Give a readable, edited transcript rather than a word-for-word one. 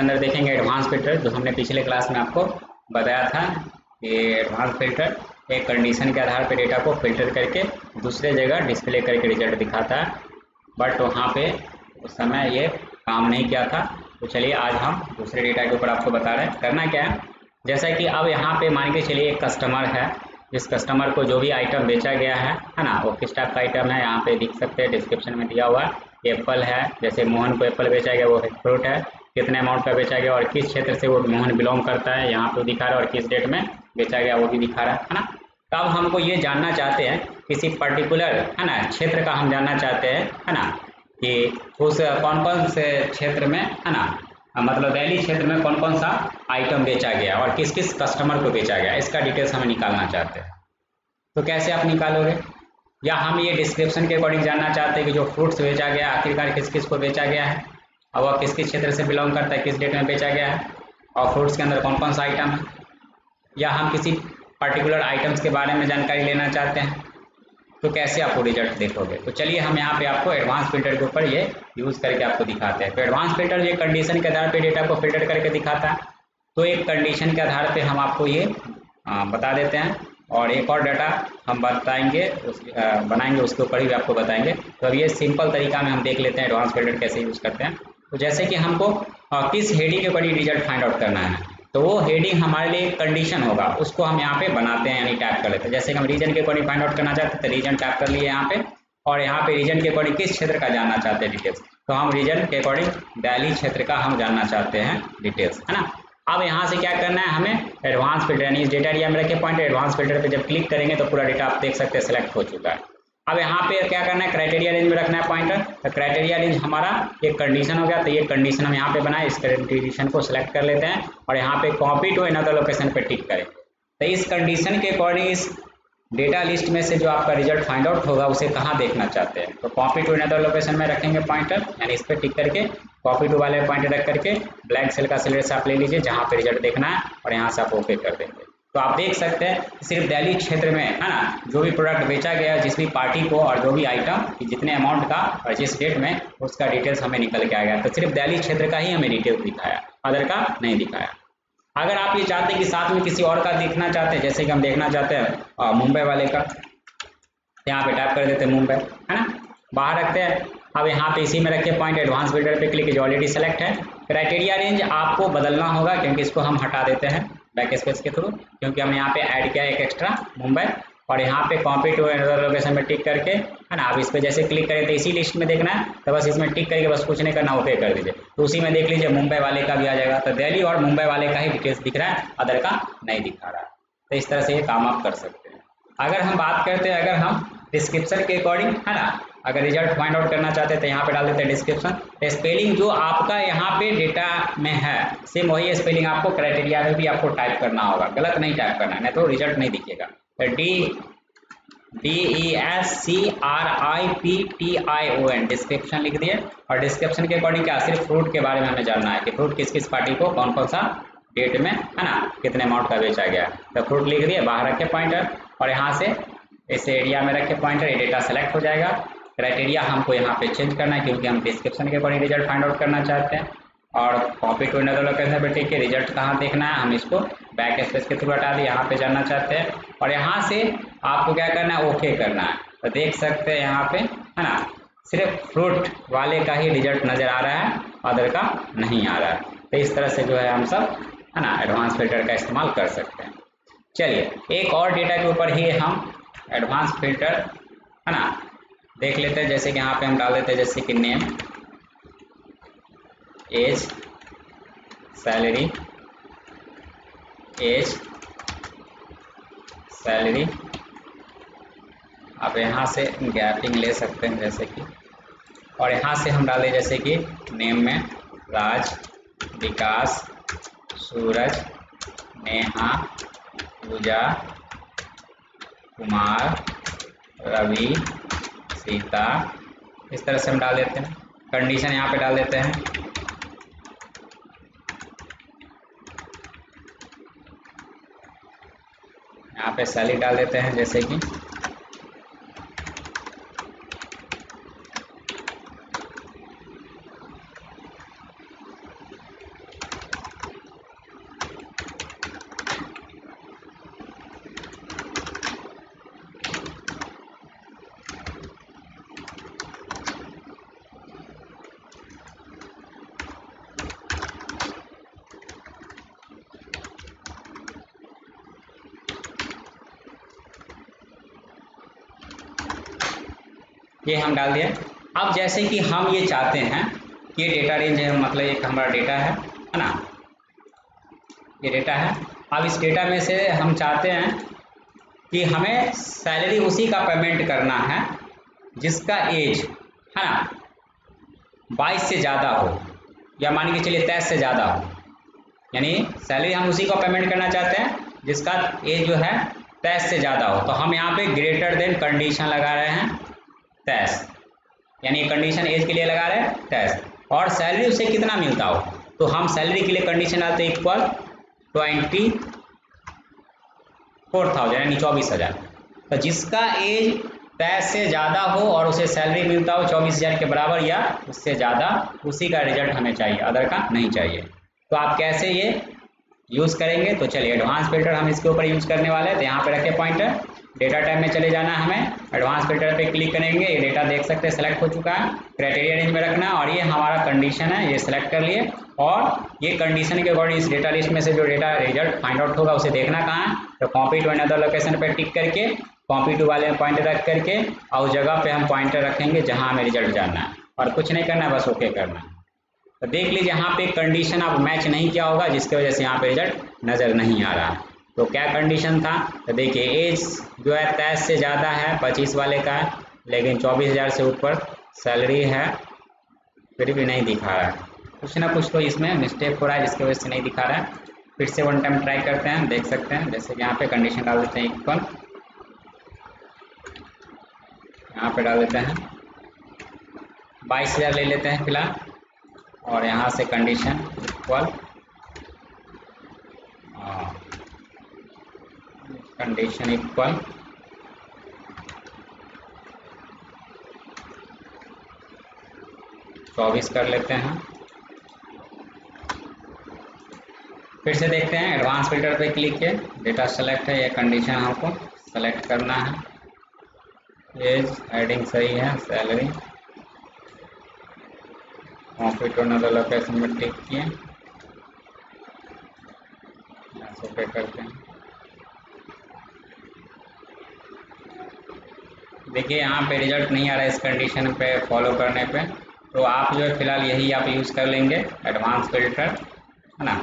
अंदर देखेंगे advance filter, जो हमने पिछले क्लास में आपको बताया था कि एडवांस फिल्टर एक कंडीशन के आधार पर डेटा को फिल्टर करके दूसरे जगह डिस्प्ले करके रिजल्ट दिखाता है, बट वहाँ पे उस समय ये काम नहीं किया था। तो चलिए आज हम दूसरे डेटा के ऊपर आपको बता रहे हैं करना क्या है। जैसा कि अब यहाँ पे मान के चलिए एक कस्टमर है, जिस कस्टमर को जो भी आइटम बेचा गया है ना, वो किस टाइप का आइटम है यहाँ पे देख सकते हैं, डिस्क्रिप्शन में दिया हुआ है। एप्पल है, जैसे मोहन को एप्पल बेचा गया, वो फ्रूट है, कितने अमाउंट का बेचा गया और किस क्षेत्र से वो मोहन बिलोंग करता है यहाँ पे दिखा रहा है, और किस डेट में बेचा गया वो भी दिखा रहा है ना। तो अब हमको ये जानना चाहते हैं किसी पर्टिकुलर है ना क्षेत्र का हम जानना चाहते हैं है ना, कि उस कौन कौन से क्षेत्र में है ना, मतलब दिल्ली क्षेत्र में कौन कौन सा आइटम बेचा गया और किस किस कस्टमर को बेचा गया, इसका डिटेल्स हमें निकालना चाहते हैं। तो कैसे आप निकालोगे, या हम ये डिस्क्रिप्शन के अकॉर्डिंग जानना चाहते हैं कि जो फ्रूट्स बेचा गया आखिरकार किस किस को बेचा गया है और वह किस किस क्षेत्र से बिलोंग करता है, किस डेट में बेचा गया है और फ्रूट्स के अंदर कौन कौन सा आइटम है, या हम किसी पर्टिकुलर आइटम्स के बारे में जानकारी लेना चाहते हैं, तो कैसे आपको रिजल्ट देखोगे। तो चलिए हम यहाँ पे आपको एडवांस फिल्टर के ऊपर ये यूज़ करके आपको दिखाते हैं। तो एडवांस फिल्टर ये कंडीशन के आधार पे डेटा को फिल्टर करके दिखाता है। तो एक कंडीशन के आधार पे हम आपको ये बता देते हैं, और एक और डाटा हम बताएंगे बनाएंगे उसके ऊपर ही आपको बताएंगे। तो अब ये सिंपल तरीका में हम देख लेते हैं एडवांस फिल्टर कैसे यूज़ करते हैं। तो जैसे कि हमको किस हेडिंग के ऊपर रिजल्ट फाइंड आउट करना है, तो वो हेडिंग हमारे लिए एक कंडीशन होगा, उसको हम यहाँ पे बनाते हैं यानी टाइप कर लेते हैं। जैसे कि हम रीजन के अकॉर्डिंग फाइंड आउट करना चाहते हैं तो रीजन टाइप कर लिए यहाँ पे, और यहाँ पे रीजन के अकॉर्डिंग किस क्षेत्र का जानना चाहते हैं डिटेल्स, तो हम रीजन के अकॉर्डिंग दिल्ली क्षेत्र का हम जानना चाहते हैं डिटेल्स, है ना। अब यहाँ से क्या करना है, हमें एडवांस फिल्टर यानी इस डेटा एरिया में रखे पॉइंट एडवांस फिल्टर पे जब क्लिक करेंगे तो पूरा डेटा आप देख सकते हैं सिलेक्ट हो चुका है। अब यहाँ पे क्या करना है, क्राइटेरिया रेंज में रखना है पॉइंटर। तो क्राइटेरिया रेंज हमारा एक कंडीशन हो गया, तो ये कंडीशन हम यहाँ पे बनाए, इस कंडीशन को सिलेक्ट कर लेते हैं और यहाँ पे कॉपी टू अनदर लोकेशन पे टिक करें। तो इस कंडीशन के अकॉर्डिंग इस डेटा लिस्ट में से जो आपका रिजल्ट फाइंड आउट होगा उसे कहाँ देखना चाहते हैं, तो कॉपी टू अनदर लोकेशन में रखेंगे पॉइंटर, यानी इस पर टिक करके कॉपी टू वाले पॉइंटर रख करके ब्लैंक सेल का सेलेक्ट आप ले लीजिए जहाँ पे रिजल्ट देखना है और यहाँ से आप ओके कर देंगे। तो आप देख सकते हैं सिर्फ दिल्ली क्षेत्र में है ना, जो भी प्रोडक्ट बेचा गया जिस भी पार्टी को और जो भी आइटम कि जितने अमाउंट का और जिस डेट में, उसका डिटेल्स हमें निकल के आ गया। तो सिर्फ दिल्ली क्षेत्र का ही हमें डिटेल्स दिखाया, अदर का नहीं दिखाया। अगर आप ये चाहते हैं कि साथ में किसी और का देखना चाहते हैं, जैसे कि हम देखना चाहते हैं मुंबई वाले का, यहाँ पे टाइप कर देते हैं मुंबई, है ना, बाहर रखते हैं। अब यहाँ पे इसी में रखे पॉइंट एडवांस फिल्टर पे क्लिक, जो ऑलरेडी सेलेक्ट है। क्राइटेरिया रेंज आपको बदलना होगा क्योंकि इसको हम हटा देते हैं बैक स्पेस के थ्रू, क्योंकि हमने यहाँ पे ऐड किया एक एक्स्ट्रा मुंबई, और यहाँ पे कॉपी टू अनदर लोकेशन में टिक करके, है ना, आप इस पर जैसे क्लिक करें तो इसी लिस्ट में देखना है, तो बस इसमें टिक करके बस कुछ नहीं करना, ओके कर दीजिए। तो उसी में देख लीजिए मुंबई वाले का भी आ जाएगा। तो दिल्ली और मुंबई वाले का ही डिटेल्स दिख रहा है, अदर का नहीं दिखा रहा है। तो इस तरह से ये काम आप कर सकते हैं। अगर हम बात करते हैं, अगर हम डिस्क्रिप्शन के अकॉर्डिंग, है ना, अगर रिजल्ट फाइंड आउट करना चाहते हैं तो यहाँ पे डाल देते हैं डिस्क्रिप्शन। स्पेलिंग जो आपका यहाँ पे डेटा में है सेम वही स्पेलिंग आपको क्राइटेरिया में भी आपको टाइप करना होगा, गलत नहीं टाइप करना है, नहीं तो रिजल्ट नहीं दिखेगा। तो DESCRIPTION डिस्क्रिप्शन लिख दिए, और डिस्क्रिप्शन के अकॉर्डिंग क्या, सिर्फ फ्रूट के बारे में हमें जानना है कि फ्रूट किस किस पार्टी को कौन कौन सा डेट में, है ना, कितने अमाउंट का बेचा गया। तो फ्रूट लिख दिए, बाहर रखे पॉइंटर, और यहाँ से इस एरिया में रखे पॉइंटर, ये डेटा सेलेक्ट हो जाएगा। क्राइटेरिया हमको यहाँ पे चेंज करना है क्योंकि हम डिस्क्रिप्शन के अकॉर्डिंग रिजल्ट फाइंड आउट करना चाहते हैं, और कॉपी टू अनदर लोकेशन पे टिक के रिजल्ट कहाँ देखना है, हम इसको बैक स्पेस के थ्रू हटा दिए, यहाँ पे जानना चाहते हैं, और यहाँ से आपको क्या करना है, ओके करना है। तो देख सकते हैं यहाँ पे, है ना, सिर्फ फ्रूट वाले का ही रिजल्ट नज़र आ रहा है, अदर का नहीं आ रहा है। तो इस तरह से जो है हम सब, है ना, एडवांस फिल्टर का इस्तेमाल कर सकते हैं। चलिए एक और डेटा के ऊपर ही हम एडवांस फिल्टर, है ना, देख लेते हैं। जैसे कि यहाँ पे हम डाल देते हैं, जैसे कि name, age, salary, age, salary. आप यहाँ से गैपिंग ले सकते हैं जैसे कि, और यहाँ से हम डालें जैसे कि नेम में राज, विकास, सूरज, नेहा, पूजा, कुमार, रवि, सीता, इस तरह से हम डाल देते हैं। कंडीशन यहाँ पे डाल देते हैं, यहाँ पे सैलरी डाल देते हैं जैसे कि, ये हम डाल दिया। अब जैसे कि हम ये चाहते हैं कि ये डेटा रेंज है, मतलब एक हमारा डेटा है ना, ये डेटा है। अब इस डेटा में से हम चाहते हैं कि हमें सैलरी उसी का पेमेंट करना है जिसका एज है ना 22 से ज़्यादा हो, या मान के चलिए 23 से ज़्यादा हो। यानी सैलरी हम उसी को पेमेंट करना चाहते हैं जिसका एज जो है 23 से ज़्यादा हो। तो हम यहाँ पे ग्रेटर देन कंडीशन लगा रहे हैं 23, यानी कंडीशन एज के लिए लगा रहे हैं 23, और सैलरी उसे कितना मिलता हो तो हम सैलरी के लिए कंडीशन डालते हैं इक्वल 24,000 यानी 24,000। तो जिसका एज 23 से ज़्यादा हो और उसे सैलरी मिलता हो 24,000 के बराबर या उससे ज़्यादा, उसी का रिजल्ट हमें चाहिए, अदर का नहीं चाहिए। तो आप कैसे ये यूज़ करेंगे, तो चलिए एडवांस फिल्टर हम इसके ऊपर यूज़ करने वाले हैं। तो यहाँ पे रखे पॉइंटर, डेटा टाइप में चले जाना है, हमें एडवांस फिल्टर पे क्लिक करेंगे। ये डेटा देख सकते हैं सेलेक्ट हो चुका है, क्राइटेरिया रेंज में रखना, और ये हमारा कंडीशन है, ये सेलेक्ट कर लिए। और ये कंडीशन के अकॉर्डिंग इस डेटा लिस्ट में से जो डेटा रिजल्ट फाइंड आउट होगा उसे देखना कहाँ है, तो कॉपी टू अनदर लोकेशन पे टिक करके कॉपी टू वाले में पॉइंटर रख करके और उस जगह पे हम पॉइंटर रखेंगे जहाँ हमें रिजल्ट जानना है, और कुछ नहीं करना है, बस ओके करना है। तो देख लीजिए यहाँ पे कंडीशन आप मैच नहीं किया होगा, जिसकी वजह से यहाँ पे रिजल्ट नज़र नहीं आ रहा है। तो क्या कंडीशन था, तो देखिए एज जो है 23 से ज़्यादा है, 25 वाले का है, लेकिन 24,000 से ऊपर सैलरी है, फिर भी नहीं दिखा रहा है। कुछ ना कुछ तो इसमें मिस्टेक हो रहा है जिसकी वजह से नहीं दिखा रहा है। फिर से वन टाइम ट्राई करते हैं, देख सकते हैं जैसे कि यहाँ पे कंडीशन डाल देते हैं इक्वल, यहाँ पे डाल देते हैं 22,000 ले लेते हैं फिलहाल, और यहाँ से कंडीशन इक्वल कंडीशन इक्वल 24 कर लेते हैं। फिर से देखते हैं एडवांस फिल्टर पे क्लिक किए, डेटा सेलेक्ट है, ये कंडीशन हमको सेलेक्ट करना है, एज हेडिंग सही है, salary copy to another location में टिक किए, ओके करते हैं। देखिए यहाँ पे रिजल्ट नहीं आ रहा है इस कंडीशन पे फॉलो करने पे, तो आप जो है फिलहाल यही आप यूज़ कर लेंगे एडवांस फिल्टर, है ना।